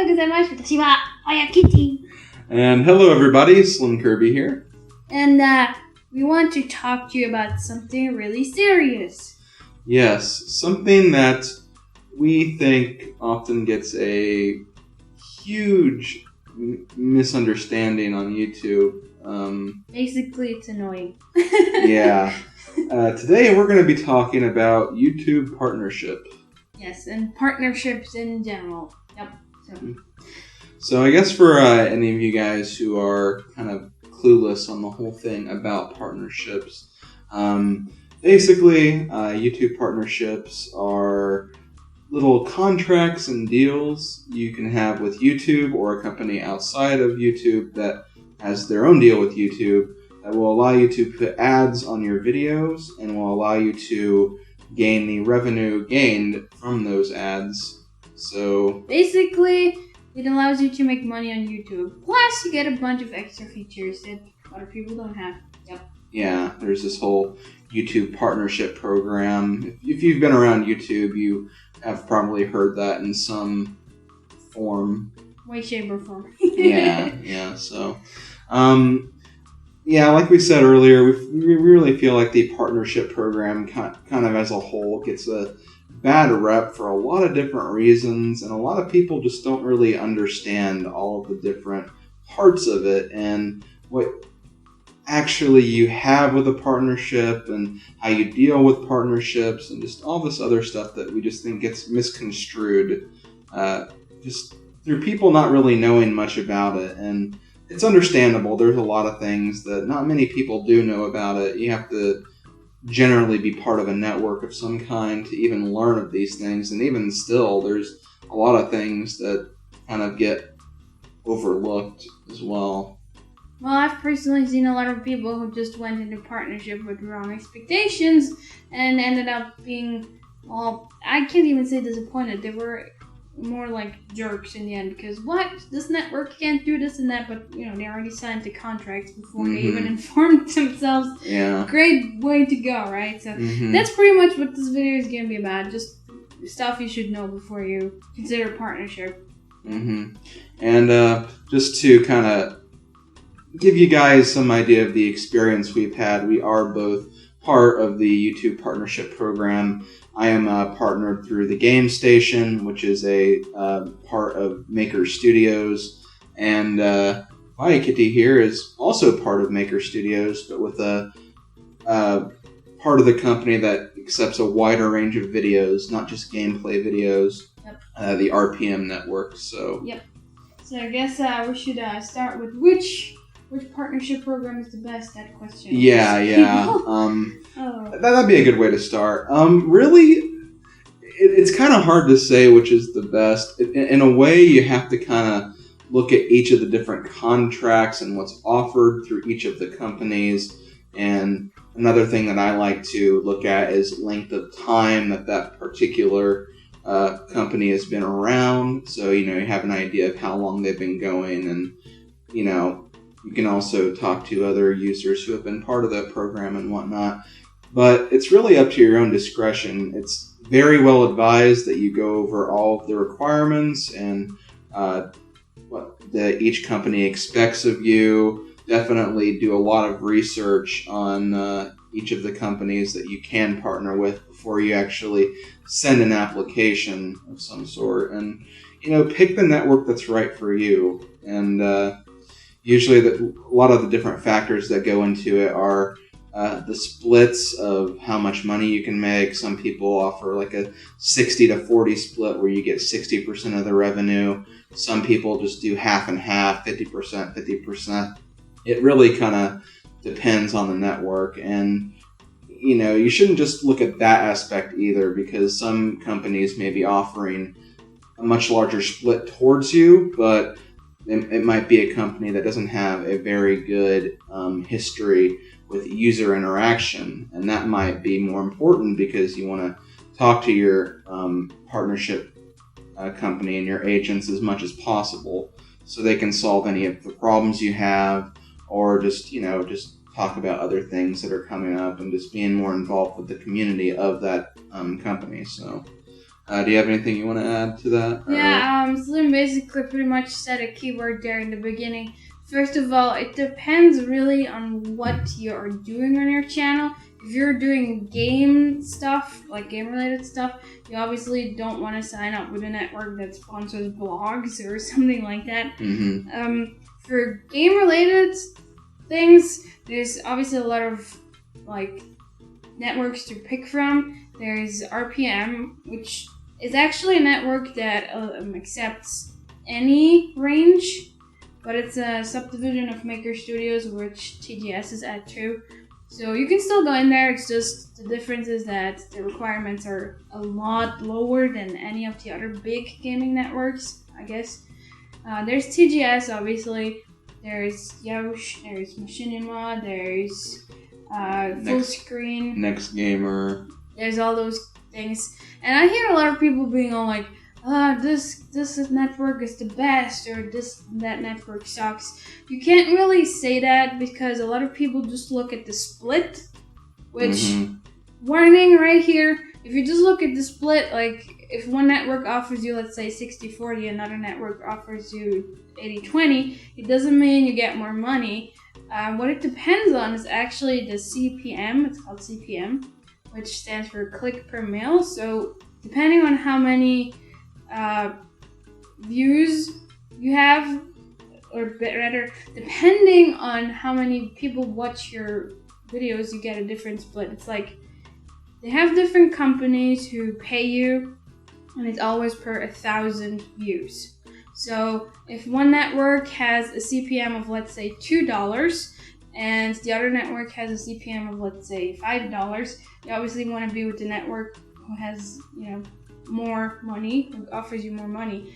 gozaimasu. Watashi wa FiyahKitteh. And hello everybody, Slim Kirby here. And we want to talk to you about something really serious. Yes, something that we think often gets a huge misunderstanding on YouTube. Basically, it's annoying. Yeah. Today we're going to be talking about YouTube partnership. Yes, and partnerships in general. Yep. So I guess for any of you guys who are kind of clueless on the whole thing about partnerships, basically YouTube partnerships are little contracts and deals you can have with YouTube or a company outside of YouTube that has their own deal with YouTube that will allow you to put ads on your videos and will allow you to gain the revenue gained from those ads. So basically, it allows you to make money on YouTube. Plus, you get a bunch of extra features that other people don't have. Yep. Yeah, there's this whole YouTube partnership program. If you've been around YouTube, you have probably heard that in some form. Way, shape, or form. Yeah. So, like we said earlier, we really feel like the partnership program kind of as a whole gets a bad rep for a lot of different reasons, and a lot of people just don't really understand all of the different parts of it and what actually you have with a partnership and how you deal with partnerships and just all this other stuff that we just think gets misconstrued just through people not really knowing much about it. And it's understandable. There's a lot of things that not many people do know about it. You have to generally be part of a network of some kind to even learn of these things, and even still there's a lot of things that kind of get overlooked as well. Well, I've personally seen a lot of people who just went into partnership with wrong expectations and ended up being, well, I can't even say disappointed. They were more like jerks in the end because what? This network can't do this and that, but they already signed the contracts before they even informed themselves. Yeah. Great way to go, right? So that's pretty much what this video is going to be about. Just stuff you should know before you consider partnership. And just to kind of give you guys some idea of the experience we've had, we are both part of the YouTube partnership program. I am partnered through the Game Station, which is a part of Maker Studios, and FiyahKitteh here is also part of Maker Studios, but with a part of the company that accepts a wider range of videos, not just gameplay videos. Yep. The RPM network. So. Yep. So I guess we should start with which partnership program is the best? That question. Yeah. That'd be a good way to start. Really, it's kind of hard to say which is the best. In a way, you have to kind of look at each of the different contracts and what's offered through each of the companies. And another thing that I like to look at is length of time that particular company has been around. So, you have an idea of how long they've been going, and, you can also talk to other users who have been part of that program and whatnot. But it's really up to your own discretion. It's very well advised that you go over all of the requirements and what each company expects of you. Definitely do a lot of research on each of the companies that you can partner with before you actually send an application of some sort. And, pick the network that's right for you. And usually a lot of the different factors that go into it are the splits of how much money you can make. Some people offer like a 60 to 40 split where you get 60% of the revenue. Some people just do half and half, 50%, 50%. It really kind of depends on the network. And, you shouldn't just look at that aspect either, because some companies may be offering a much larger split towards you, but it might be a company that doesn't have a very good history with user interaction, and that might be more important because you want to talk to your partnership company and your agents as much as possible so they can solve any of the problems you have, or just talk about other things that are coming up and just being more involved with the community of that company. So Do you have anything you want to add to that? Yeah, Slim basically pretty much said a keyword there in the beginning. First of all, it depends really on what you're doing on your channel. If you're doing game stuff, like game-related stuff, you obviously don't want to sign up with a network that sponsors blogs or something like that. Mm-hmm. For game-related things, there's obviously a lot of like networks to pick from. There's RPM, which is actually a network that accepts any range, but it's a subdivision of Maker Studios, which TGS is at too. So you can still go in there, it's just the difference is that the requirements are a lot lower than any of the other big gaming networks, I guess. There's TGS, obviously. There's Yosh, there's Machinima, there's Full Screen. Next Gamer. There's all those things. And I hear a lot of people being all like, this network is the best, or that network sucks. You can't really say that because a lot of people just look at the split, which, warning right here, if you just look at the split, like if one network offers you, let's say 60-40, another network offers you 80-20, it doesn't mean you get more money. What it depends on is actually the CPM, it's called CPM, which stands for click per mil. So depending on how many views you have, or rather, depending on how many people watch your videos, you get a different split. It's like they have different companies who pay you, and it's always per 1,000 views. So if one network has a CPM of, let's say, $2, and the other network has a CPM of, let's say, $5, you obviously want to be with the network who has, more money, who offers you more money,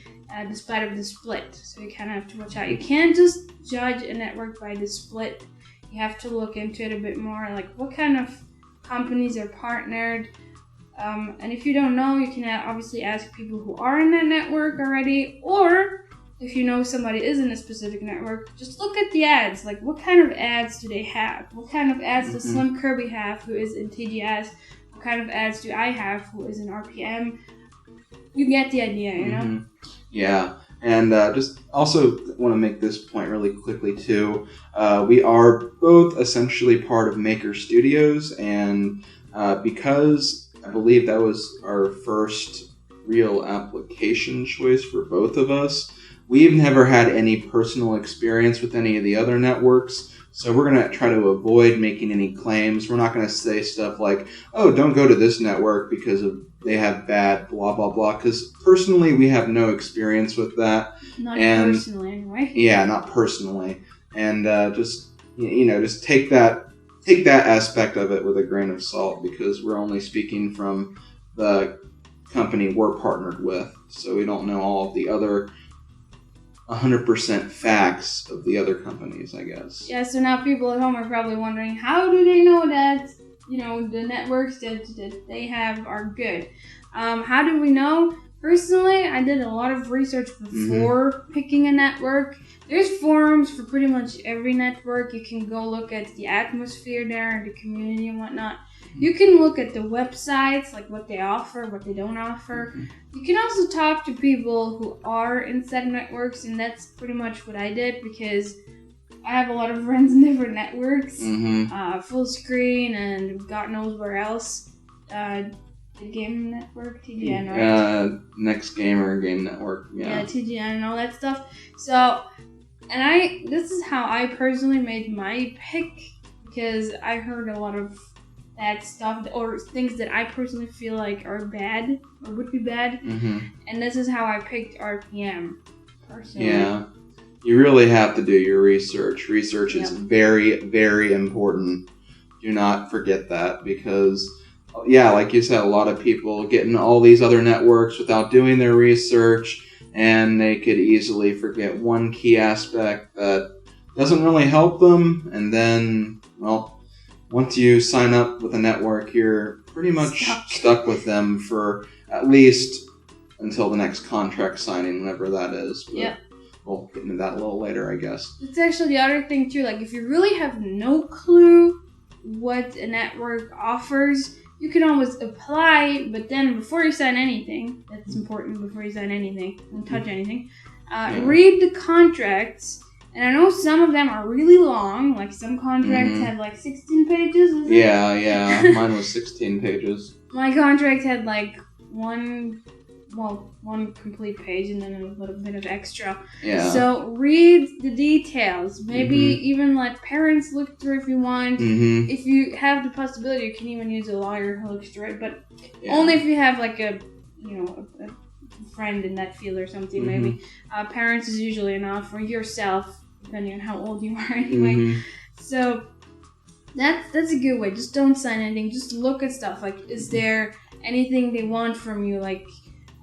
despite of the split. So you kind of have to watch out. You can't just judge a network by the split. You have to look into it a bit more, like what kind of companies are partnered. And if you don't know, you can obviously ask people who are in that network already, or if you know somebody is in a specific network, just look at the ads. Like, what kind of ads do they have? What kind of ads does Slim Kirby have, who is in TGS? What kind of ads do I have, who is in RPM? You get the idea, you know? Yeah, and just also want to make this point really quickly too. We are both essentially part of Maker Studios, and because I believe that was our first real application choice for both of us, we've never had any personal experience with any of the other networks. So we're going to try to avoid making any claims. We're not going to say stuff like, oh, don't go to this network because they have bad blah, blah, blah. Because personally, we have no experience with that. Not personally, anyway. Yeah, not personally. And just take that aspect of it with a grain of salt, because we're only speaking from the company we're partnered with. So we don't know all of the other 100% facts of the other companies, I guess. Yeah, so now people at home are probably wondering, how do they know that, the networks that they have are good? How do we know? Personally, I did a lot of research before picking a network. There's forums for pretty much every network. You can go look at the atmosphere there and the community and whatnot. You can look at the websites, like what they offer, what they don't offer. You can also talk to people who are in said networks, and that's pretty much what I did, because I have a lot of friends in different networks. Full Screen and God knows where else. The Game Network, TGN, right? Next Gamer, Game Network, yeah, TGN and all that stuff. So, and this is how I personally made my pick, because I heard a lot of that stuff, or things that I personally feel like are bad, or would be bad. And this is how I picked RPM, personally. Yeah. You really have to do your research. Research is very, very important. Do not forget that, because, like you said, a lot of people get in all these other networks without doing their research, and they could easily forget one key aspect that doesn't really help them, and then, once you sign up with a network, you're pretty much stuck with them for at least until the next contract signing, whenever that is. But we'll get into that a little later, I guess. It's actually the other thing, too. Like, if you really have no clue what a network offers, you can always apply, but then before you sign anything, that's important, before you sign anything, don't touch anything, read the contracts. And I know some of them are really long, like some contracts had like 16 pages. Yeah, mine was 16 pages. My contract had like one complete page and then a little bit of extra. Yeah. So read the details. Maybe even let parents look through if you want. If you have the possibility, you can even use a lawyer who looks through it, but only if you have like a friend in that field or something. Maybe parents is usually enough, or yourself, depending on how old you are anyway. So that's a good way. Just don't sign anything. Just look at stuff. Like, is there anything they want from you? Like,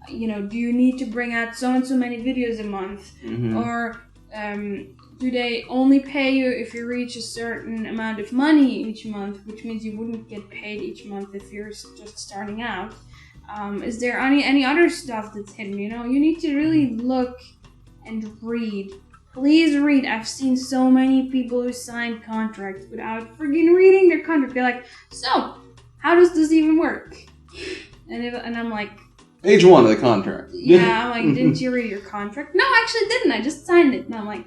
do you need to bring out so and so many videos a month? Or do they only pay you if you reach a certain amount of money each month, which means you wouldn't get paid each month if you're just starting out? Is there any other stuff that's hidden? You need to really look and read. Please read. I've seen so many people who signed contracts without freaking reading their contract. They're like, so, how does this even work? And I'm like, Page 1 of the contract. Yeah, I'm like, didn't you read your contract? No, I actually didn't. I just signed it. And I'm like,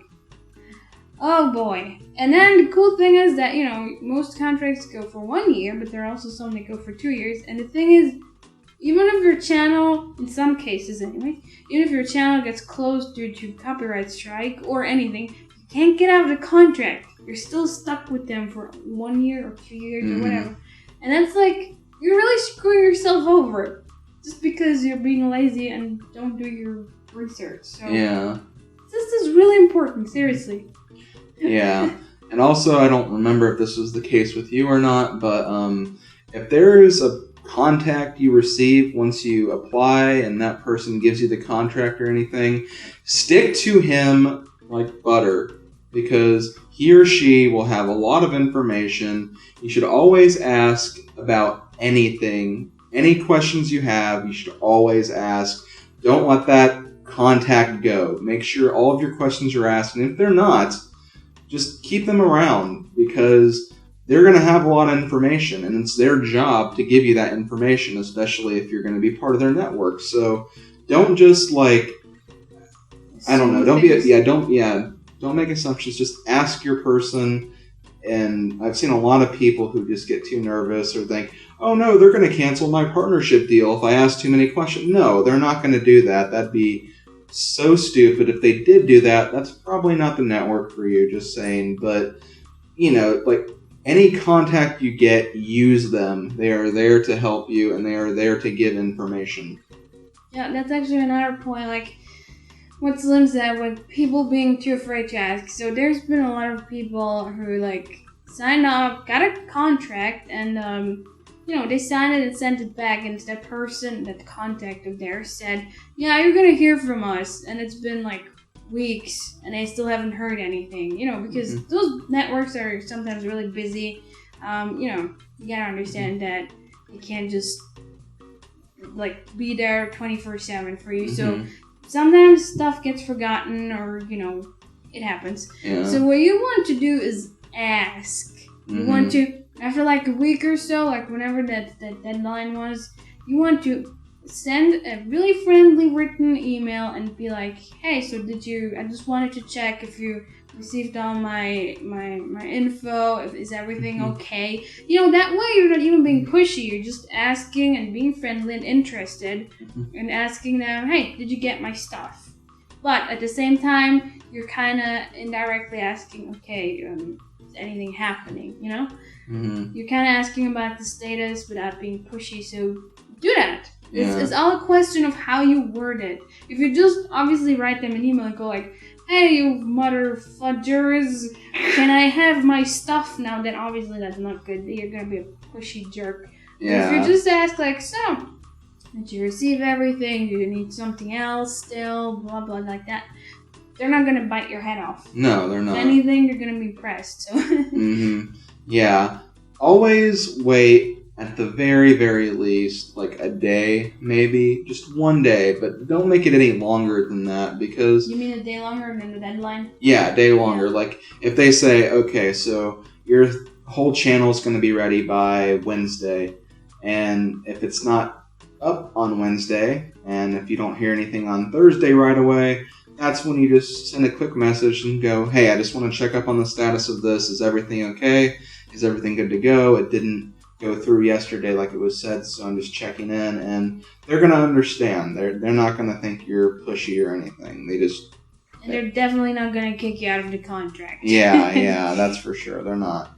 oh boy. And then the cool thing is that, most contracts go for 1 year, but there are also some that go for 2 years. And the thing is, even if your channel, in some cases anyway, even if your channel gets closed due to copyright strike or anything, you can't get out of the contract. You're still stuck with them for 1 year or 2 years or whatever. And that's like, you're really screwing yourself over just because you're being lazy and don't do your research. So this is really important, seriously. Yeah. And also, I don't remember if this was the case with you or not, but if there is a contact you receive once you apply and that person gives you the contract or anything, stick to him like butter, because he or she will have a lot of information. You should always ask about anything. Any questions you have, you should always ask. Don't let that contact go. Make sure all of your questions are asked, and if they're not, just keep them around, because they're going to have a lot of information, and it's their job to give you that information, especially if you're going to be part of their network. So don't just don't make assumptions. Just ask your person. And I've seen a lot of people who just get too nervous or think, oh no, they're going to cancel my partnership deal if I ask too many questions. No, they're not going to do that. That'd be so stupid. If they did do that, that's probably not the network for you, just saying. But, any contact you get, use them. They are there to help you, and they are there to give information. Yeah, that's actually another point, like what Slim said, with people being too afraid to ask. So there's been a lot of people who, signed up, got a contract, and, they signed it and sent it back, and that person, that contact of theirs said, yeah, you're gonna hear from us, and it's been, weeks and I still haven't heard anything, because those networks are sometimes really busy. You gotta understand that you can't just be there 24/7 for you. So sometimes stuff gets forgotten, or it happens. So what you want to do is ask. You want to, after a week or so, whenever that deadline was, you want to send a really friendly written email and be like, hey, so I just wanted to check if you received all my info, is everything okay? That way you're not even being pushy, you're just asking and being friendly and interested, and asking them, hey, did you get my stuff? But at the same time, you're kind of indirectly asking, okay, is anything happening, You're kind of asking about the status without being pushy, so do that. It's all a question of how you word it. If you just obviously write them an email and go hey, you mother fudgers, can I have my stuff now? Then obviously that's not good. You're going to be a pushy jerk. Yeah. If you just ask so, did you receive everything? Do you need something else still? Blah, blah, like that. They're not going to bite your head off. No, they're not. If anything, you're going to be pressed. So. Yeah. Always wait at the very, very least, a day, maybe. Just 1 day, but don't make it any longer than that, because... You mean a day longer than the deadline? Yeah, a day longer. Yeah. If they say, okay, so your whole channel is going to be ready by Wednesday, And if it's not up on Wednesday, and if you don't hear anything on Thursday right away, that's when you just send a quick message and go, hey, I just want to check up on the status of this. Is everything okay? Is everything good to go? It didn't go through yesterday like it was said, so I'm just checking in. And they're going to understand. They're not going to think you're pushy or anything. And they're definitely not going to kick you out of the contract. Yeah, that's for sure. They're not.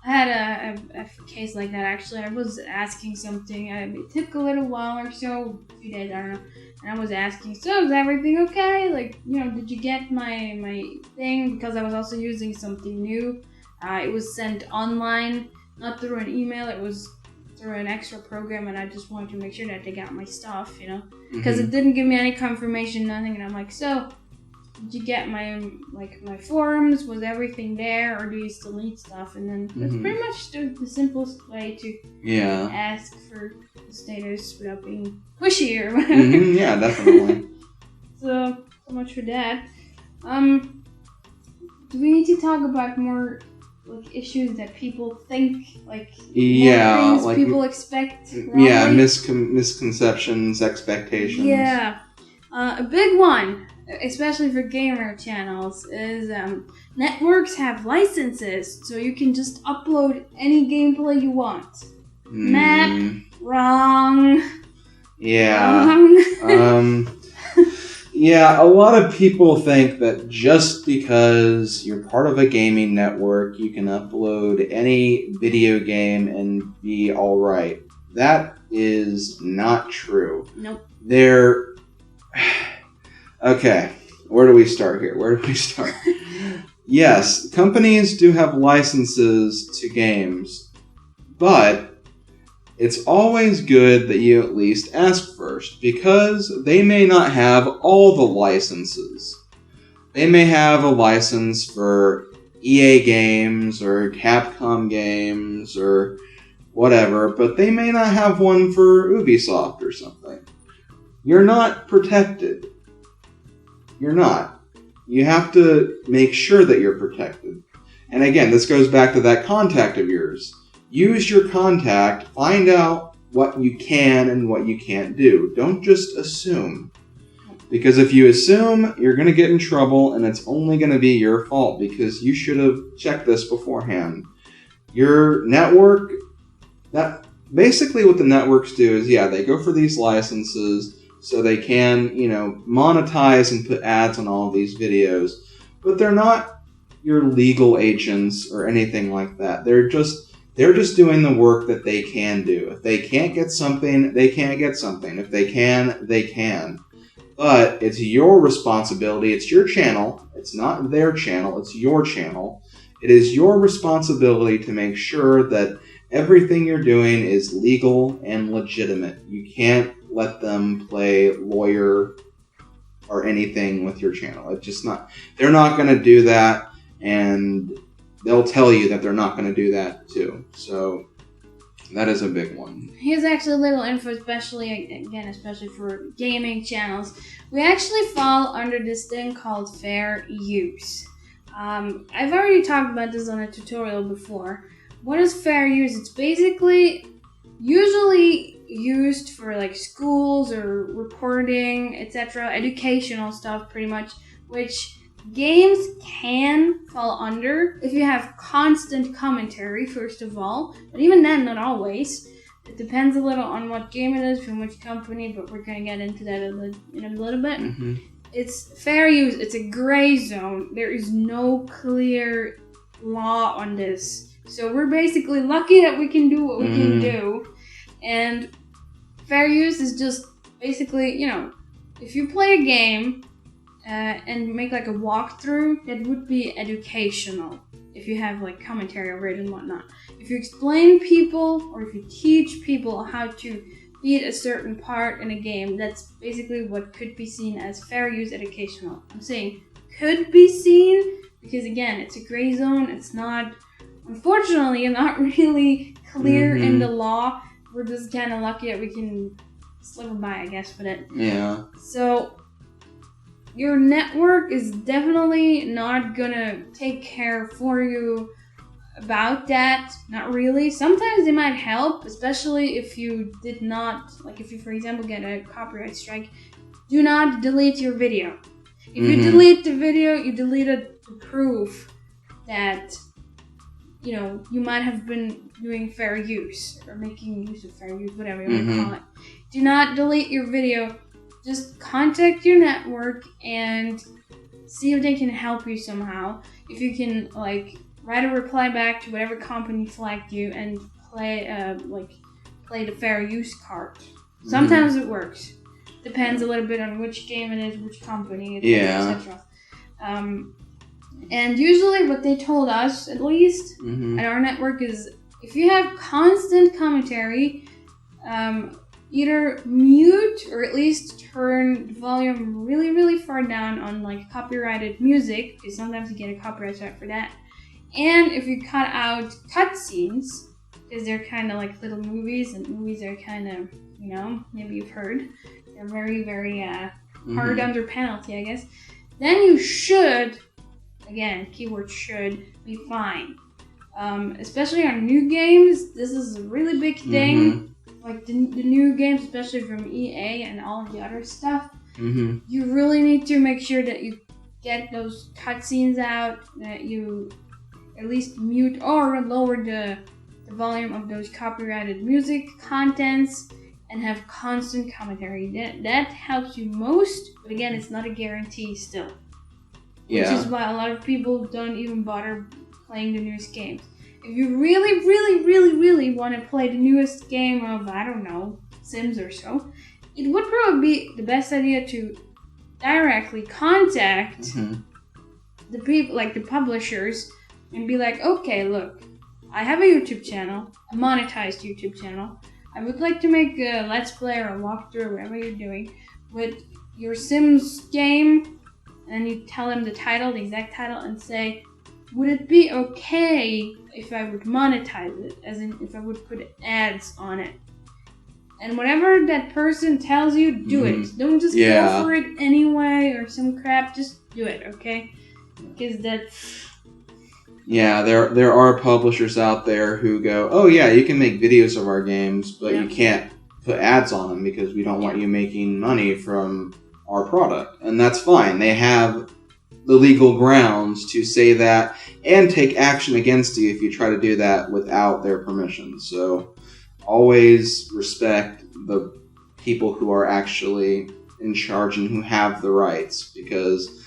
I had a case like that, actually. I was asking something. It took a little while or so, a few days, I don't know. And I was asking, so is everything okay? Like, did you get my thing? Because I was also using something new. It was sent online, not through an email. It was through an extra program, and I just wanted to make sure that they got my stuff, Because it didn't give me any confirmation, nothing. And I'm like, so, did you get my forms? Was everything there, or do you still need stuff? And then that's pretty much the simplest way to ask for the status without being pushy or whatever. Yeah, definitely. So much for that. Do we need to talk about more issues that people think things people expect wrongly? Yeah, misconceptions, expectations. Yeah, a big one, especially for gamer channels, is networks have licenses, so you can just upload any gameplay you want. Map, wrong. Yeah. Wrong. Yeah, a lot of people think that just because you're part of a gaming network, you can upload any video game and be all right. That is not true. Nope. Okay, where do we start here? Yes, companies do have licenses to games, but it's always good that you at least ask first, because they may not have all the licenses. They may have a license for EA games or Capcom games or whatever, but they may not have one for Ubisoft or something. You're not protected. You're not. You have to make sure that you're protected. And again, this goes back to that contact of yours. Use your contact, find out what you can and what you can't do. Don't just assume. Because if you assume, you're going to get in trouble, and it's only going to be your fault because you should have checked this beforehand. Your network, basically what the networks do is, they go for these licenses so they can, monetize and put ads on all of these videos. But they're not your legal agents or anything like that. They're just doing the work that they can do. If they can't get something, they can't get something. If they can, they can. But it's your responsibility. It's your channel. It's not their channel. It's your channel. It is your responsibility to make sure that everything you're doing is legal and legitimate. You can't let them play lawyer or anything with your channel. It's just not. They're not going to do that, and they'll tell you that they're not going to do that too. So that is a big one. Here's actually a little info, especially for gaming channels. We actually fall under this thing called fair use. I've already talked about this on a tutorial before. What is fair use? It's basically usually used for schools or reporting, etc., educational stuff pretty much, which games can fall under if you have constant commentary, first of all, but even then, not always. It depends a little on what game it is, from which company, but we're going to get into that in a little bit. Mm-hmm. It's fair use. It's a gray zone. There is no clear law on this. So we're basically lucky that we can do what we can do. And fair use is just basically, if you play a game and make a walkthrough, that would be educational. If you have commentary over it and whatnot. If you explain people or if you teach people how to beat a certain part in a game, that's basically what could be seen as fair use educational. I'm saying could be seen because again, it's a gray zone. It's not, unfortunately, not really clear in the law. We're just kind of lucky that we can slip by, I guess, with it. Yeah. So your network is definitely not gonna take care for you about that. Not really. Sometimes they might help, especially if you did not, like if you, for example, get a copyright strike. Do not delete your video. If you delete the video, you deleted the proof that, you might have been doing fair use or making use of fair use, whatever you want to call it. Do not delete your video. Just contact your network and see if they can help you somehow. If you can, write a reply back to whatever company flagged you and play the fair use card. Sometimes it works. Depends a little bit on which game it is, which company, etc. And usually what they told us, at least, at our network is if you have constant commentary, either mute or at least turn the volume really, really far down on copyrighted music, because sometimes you get a copyright strike for that. And if you cut out cutscenes, because they're kind of like little movies, and movies are kind of, maybe you've heard, they're very, very hard under penalty, I guess. Then you should, again, keyword should, be fine. Especially on new games, this is a really big thing. Like the new games, especially from EA and all of the other stuff, you really need to make sure that you get those cutscenes out, that you at least mute or lower the volume of those copyrighted music contents, and have constant commentary. That helps you most, but again, it's not a guarantee still. Which is why a lot of people don't even bother playing the newest games. If you really, really, really, really want to play the newest game of, I don't know, Sims or so, it would probably be the best idea to directly contact the people, like the publishers, and be like, okay, look, I have a YouTube channel, a monetized YouTube channel. I would like to make a Let's Play or a walkthrough, whatever you're doing, with your Sims game, and you tell them the title, the exact title, and say, would it be okay if I would monetize it, as in if I would put ads on it? And whatever that person tells you, do it. Don't just go for it anyway or some crap, just do it, okay? Because that's... Yeah, there are publishers out there who go, oh yeah, you can make videos of our games, but you can't put ads on them because we don't want you making money from our product. And that's fine. They have the legal grounds to say that and take action against you if you try to do that without their permission. So always respect the people who are actually in charge and who have the rights, because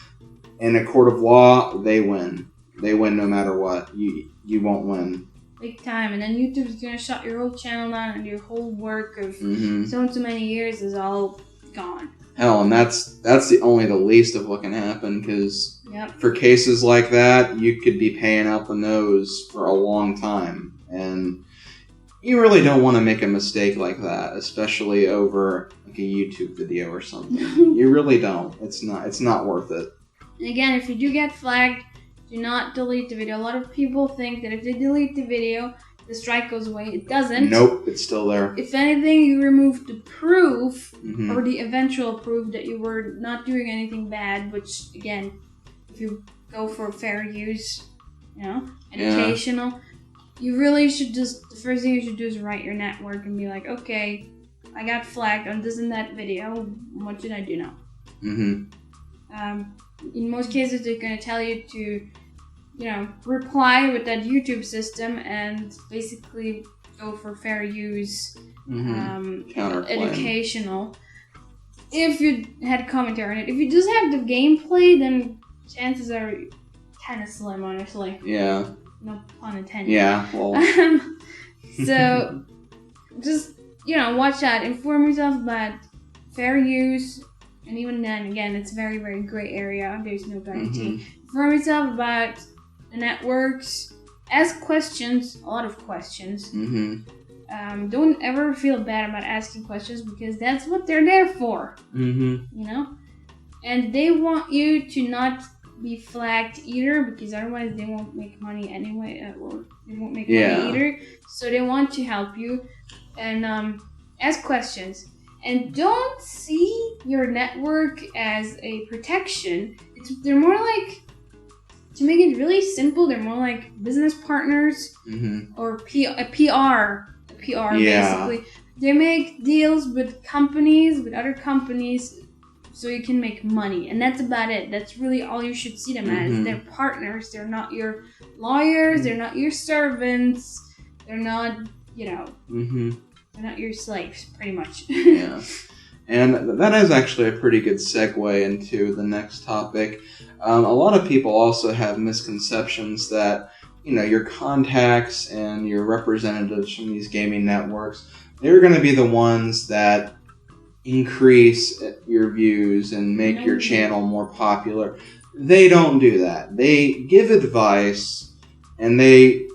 in a court of law, they win. They win no matter what. You won't win. Big time. And then YouTube's gonna shut your whole channel down, and your whole work of so and so many years is all gone. Hell, and that's only the least of what can happen, because for cases like that, you could be paying out the nose for a long time. And you really don't want to make a mistake like that, especially over like a YouTube video or something. You really don't. It's not worth it. And again, if you do get flagged, do not delete the video. A lot of people think that if they delete the video, the strike goes away. It doesn't. Nope, it's still there. If anything, you remove the proof or the eventual proof that you were not doing anything bad, which, again, if you go for fair use, educational, you really should just, the first thing you should do is write your network and be like, okay, I got flagged on this and that video. What should I do now? In most cases, they're going to tell you to, reply with that YouTube system and basically go for fair use, educational. If you had commentary on it. If you just have the gameplay, then chances are kind of slim, honestly. Yeah. No pun intended. Yeah, well. So, just, watch out. Inform yourself about fair use. And even then, again, it's a very, very gray area. There's no guarantee. Inform yourself about the networks. Ask questions, a lot of questions. Don't ever feel bad about asking questions, because that's what they're there for. And they want you to not be flagged either, because otherwise they won't make money anyway, or they won't make money either. So they want to help you. And ask questions. And don't see your network as a protection. They're more like to make it really simple, they're more like business partners or a PR, basically. They make deals with companies, with other companies, so you can make money, and that's about it. That's really all you should see them as. They're partners. They're not your lawyers. They're not your servants. They're not, they're not your slaves, pretty much. Yeah. And that is actually a pretty good segue into the next topic. A lot of people also have misconceptions that, your contacts and your representatives from these gaming networks, they're going to be the ones that increase your views and make your channel more popular. They don't do that. They give advice, and they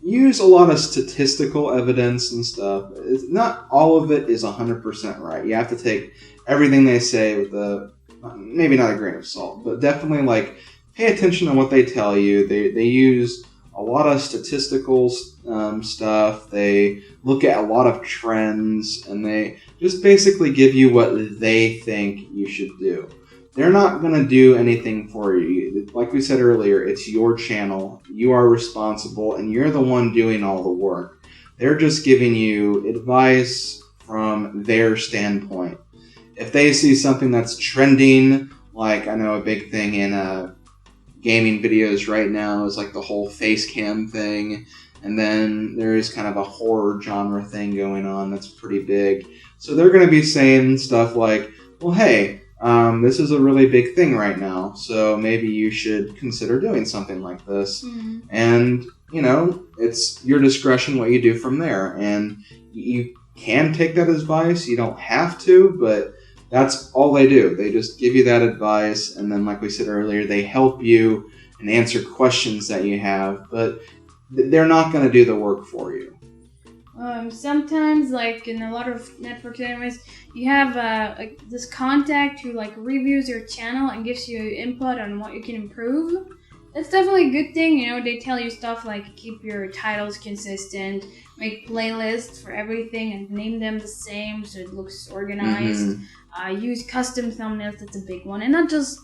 use a lot of statistical evidence and stuff. Not all of it is 100% right. You have to take everything they say with maybe not a grain of salt, but definitely pay attention to what they tell you. They use a lot of statistical stuff. They look at a lot of trends, and they just basically give you what they think you should do. They're not going to do anything for you. Like we said earlier, it's your channel. You are responsible, and you're the one doing all the work. They're just giving you advice from their standpoint. If they see something that's trending, like I know a big thing in gaming videos right now is the whole face cam thing, and then there is kind of a horror genre thing going on that's pretty big. So they're going to be saying stuff like, well, hey, this is a really big thing right now, so maybe you should consider doing something like this. And, it's your discretion what you do from there. And you can take that advice. You don't have to, but that's all they do. They just give you that advice, and then, like we said earlier, they help you and answer questions that you have, but they're not going to do the work for you. Sometimes, in a lot of networks anyways, you have this contact who reviews your channel and gives you input on what you can improve. That's definitely a good thing. They tell you stuff like keep your titles consistent, make playlists for everything and name them the same so it looks organized. Use custom thumbnails, that's a big one. And not just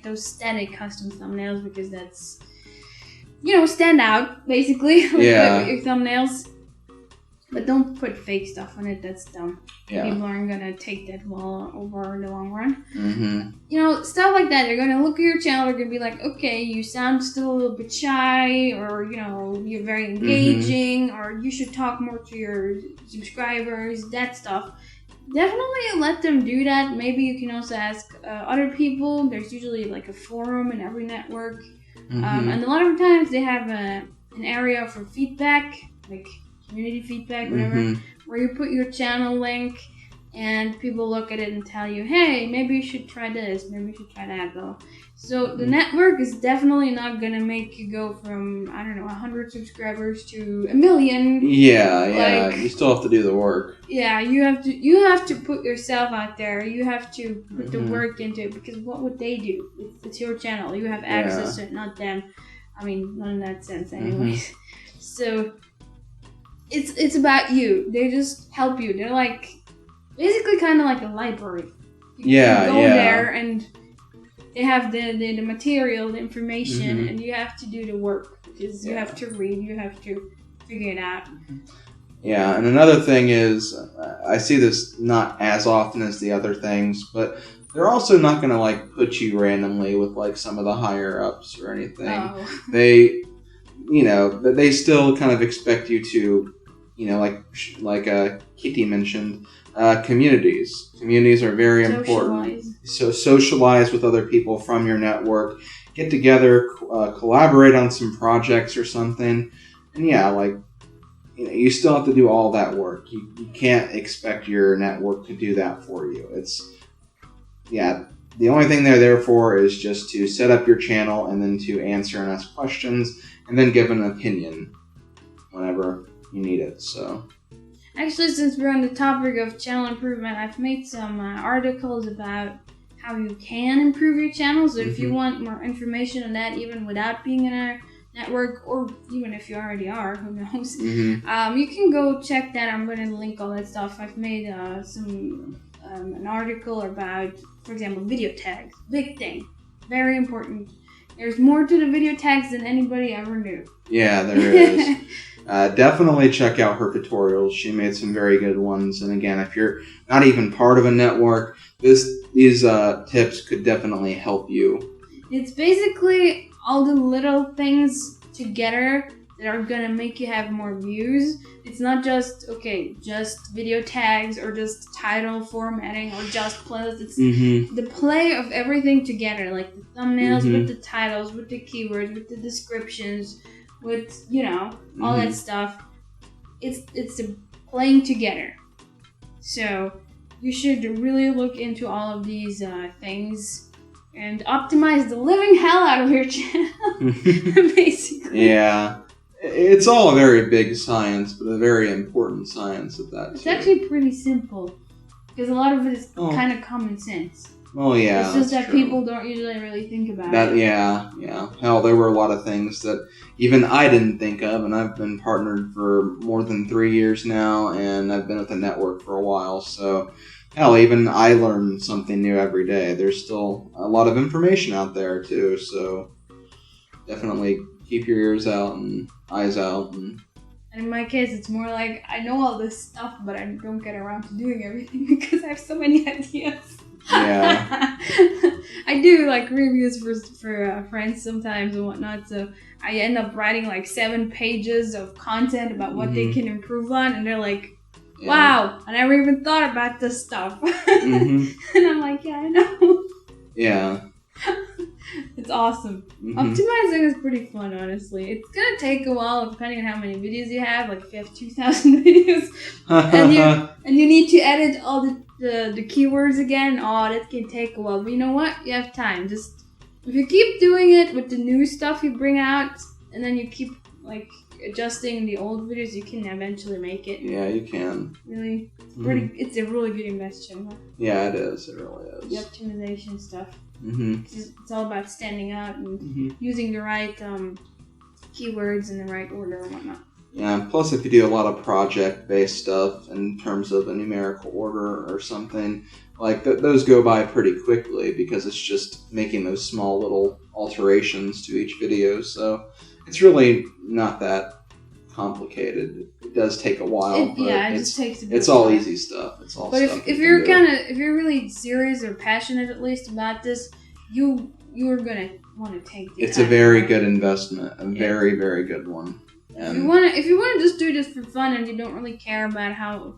those static custom thumbnails, because that's, stand out basically with your thumbnails. But don't put fake stuff on it. That's dumb. Yeah. People aren't going to take that well over in the long run. Stuff like that. They're going to look at your channel. They're going to be like, okay, you sound still a little bit shy, or, you're very engaging, or you should talk more to your subscribers, that stuff. Definitely let them do that. Maybe you can also ask other people. There's usually a forum in every network. And a lot of times they have an area for feedback, community feedback, whatever, where you put your channel link and people look at it and tell you, hey, maybe you should try this, maybe you should try that, though. So the network is definitely not going to make you go from, 100 subscribers to 1 million. Yeah, you still have to do the work. Yeah, you have to put yourself out there. You have to put the work into it, because what would they do? It's your channel. You have access to it, not them. Not in that sense anyways. So it's about you. They just help you. They're basically kind of like a library. You go there and they have the material, the information, and you have to do the work, because you have to read, you have to figure it out. Yeah, and another thing is, I see this not as often as the other things, but they're also not going to put you randomly with some of the higher ups or anything. Oh. They still kind of expect you to, like Kitty mentioned, communities. Communities are very important. So socialize with other people from your network. Get together, collaborate on some projects or something. And you still have to do all that work. You can't expect your network to do that for you. The only thing they're there for is just to set up your channel and then to answer and ask questions and then give an opinion whenever you need it. So, actually, since we're on the topic of channel improvement, I've made some articles about how you can improve your channel. So if you want more information on that, even without being in a network, or even if you already are, who knows, you can go check that. I'm going to link all that stuff. I've made an article about, for example, video tags. Big thing. Very important. There's more to the video tags than anybody ever knew. Yeah, there is. Definitely check out her tutorials. She made some very good ones. And again, if you're not even part of a network, these tips could definitely help you. It's basically all the little things together that are gonna make you have more views. It's not just video tags or just title formatting or just playlists. It's the play of everything together, like the thumbnails with the titles, with the keywords, with the descriptions, with all that stuff. It's the playing together. So you should really look into all of these things and optimize the living hell out of your channel, basically. Yeah. It's all a very big science, but a very important science at that. It's actually pretty simple, because a lot of it is kind of common sense. Oh yeah, it's just that people don't usually really think about it. Yeah. Hell, there were a lot of things that even I didn't think of, and I've been partnered for more than 3 years now, and I've been with the network for a while, so hell, even I learn something new every day. There's still a lot of information out there too, so definitely keep your ears out and eyes out. And in my case, it's more like I know all this stuff, but I don't get around to doing everything because I have so many ideas. Yeah. I do like reviews for friends sometimes and whatnot, so I end up writing like 7 pages of content about what they can improve on, and they're like, wow, I never even thought about this stuff. And I'm like, yeah, I know. Yeah. It's awesome. Optimizing is pretty fun, honestly. It's gonna take a while depending on how many videos you have. Like if you have 2,000 videos and you need to edit all the keywords again, that can take a while. But you know what? You have time. Just if you keep doing it with the new stuff you bring out, and then you keep like adjusting the old videos, you can eventually make it. Yeah, you can. Really, it's a really good investment. Huh? Yeah, it is. It really is. The optimization stuff. It's all about standing out and using the right keywords in the right order and whatnot. Yeah, plus if you do a lot of project-based stuff in terms of a numerical order or something, like those go by pretty quickly because it's just making those small little alterations to each video. So it's really not that complicated. It does take a while. It just takes a bit. It's all easy stuff. It's all. But stuff if you're really serious or passionate at least about this, you are gonna want to take. It's a very good investment. A very, very good one. And if you want to just do this for fun and you don't really care about how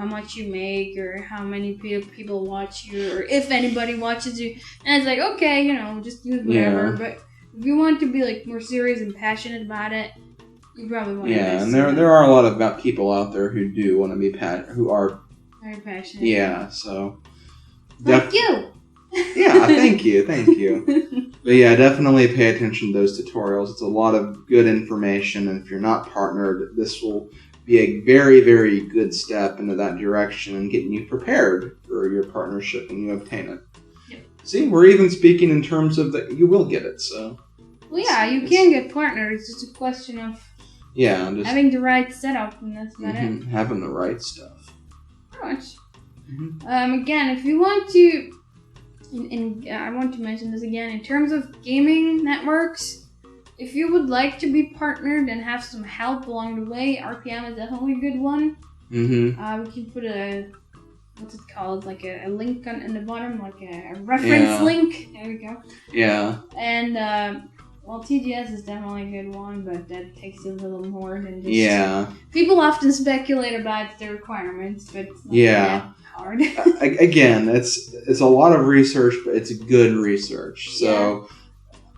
much you make or how many people watch you or if anybody watches you, and it's like okay, just use whatever. Yeah. But if you want to be like more serious and passionate about it, you probably want to. Yeah, and there are a lot of people out there who do want to be who are very passionate. Yeah, so. Like you. Yeah, thank you. But yeah, definitely pay attention to those tutorials. It's a lot of good information, and if you're not partnered, this will be a very, very good step into that direction and getting you prepared for your partnership when you obtain it. Yep. See, we're even speaking in terms of that you will get it, so. Well, yeah, you can get partnered. It's just a question of having the right setup, and that's about it. Having the right stuff. Pretty much. Again, if you want to, and I want to mention this again, in terms of gaming networks, if you would like to be partnered and have some help along the way, RPM is definitely a good one. We can put what's it called? Like a link in the bottom, like a reference link. There we go. Yeah. And TGS is definitely a good one, but that takes a little more than just. Yeah. People often speculate about the requirements, but it's not that hard. Again, it's a lot of research, but it's good research. So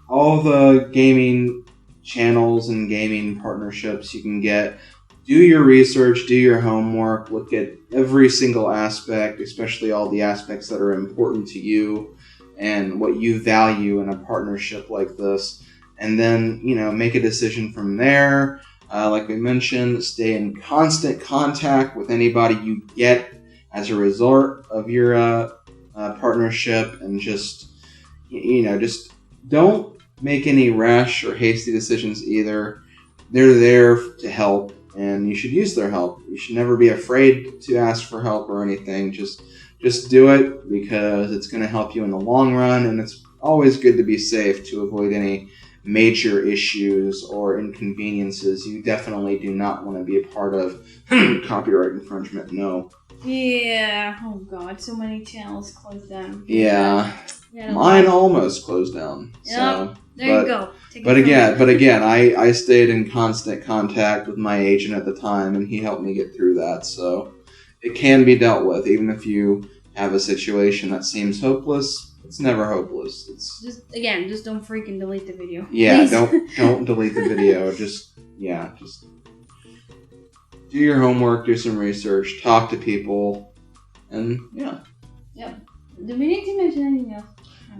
all the gaming channels and gaming partnerships you can get, do your research, do your homework, look at every single aspect, especially all the aspects that are important to you and what you value in a partnership like this. And then, make a decision from there. Like we mentioned, stay in constant contact with anybody you get as a result of your partnership, and just don't make any rash or hasty decisions either. They're there to help, and you should use their help. You should never be afraid to ask for help or anything. Just do it because it's going to help you in the long run, and it's always good to be safe to avoid any major issues or inconveniences. You definitely do not want to be a part of copyright infringement. No. Yeah. Oh God, so many channels closed down. Yeah. Mine almost closed down. Yep. So, there you go. But again, I stayed in constant contact with my agent at the time, and he helped me get through that. So it can be dealt with, even if you have a situation that seems hopeless. It's never hopeless. It's just don't freaking delete the video. Yeah, please. don't delete the video. Just do your homework, do some research, talk to people, and yeah. Yep. Do we need to mention anything else?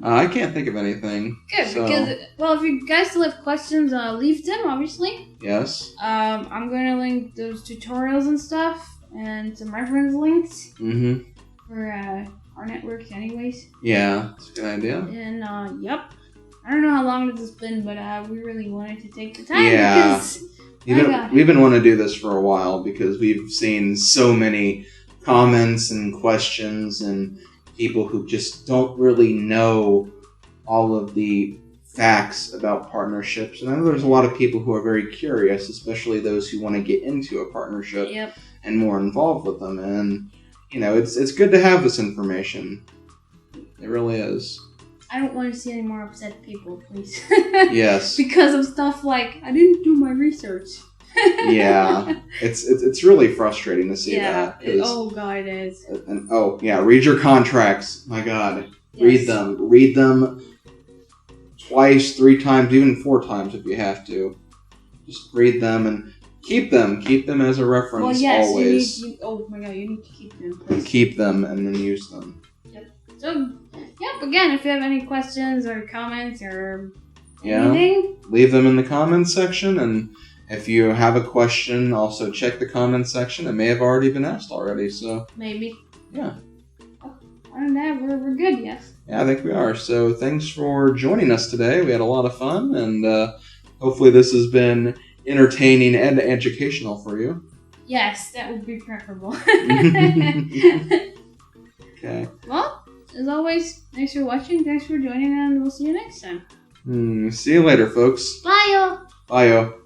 I can't think of anything. Good, so, because if you guys still have questions, leave them, obviously. Yes. I'm going to link those tutorials and stuff, and some reference links for our networks anyways. Yeah, that's a good idea. And, yep. I don't know how long this has been, but we really wanted to take the time because we've been wanting to do this for a while because we've seen so many comments and questions and people who just don't really know all of the facts about partnerships. And I know there's a lot of people who are very curious, especially those who want to get into a partnership and more involved with them. And, it's good to have this information. It really is. I don't want to see any more upset people, please. Yes. Because of stuff like, I didn't do my research. Yeah, it's really frustrating to see that. Oh God, it is. And read your contracts. My God, yes. Read them twice, 3 times, even 4 times if you have to. Just read them and keep them as a reference. Well, yes, always. Oh my God, you need to keep them. Please. Keep them and then use them. Yep. So, again, if you have any questions or comments or anything, leave them in the comments section. And if you have a question, also check the comments section. It may have already been asked already, so maybe. Yeah. Other than that, we're good. Yes. Yeah, I think we are. So thanks for joining us today. We had a lot of fun, and hopefully this has been entertaining and educational for you. Yes, that would be preferable. Okay. Well, as always, thanks for watching, thanks for joining, and we'll see you next time. See you later, folks. Bye, y'all. Bye, y'all.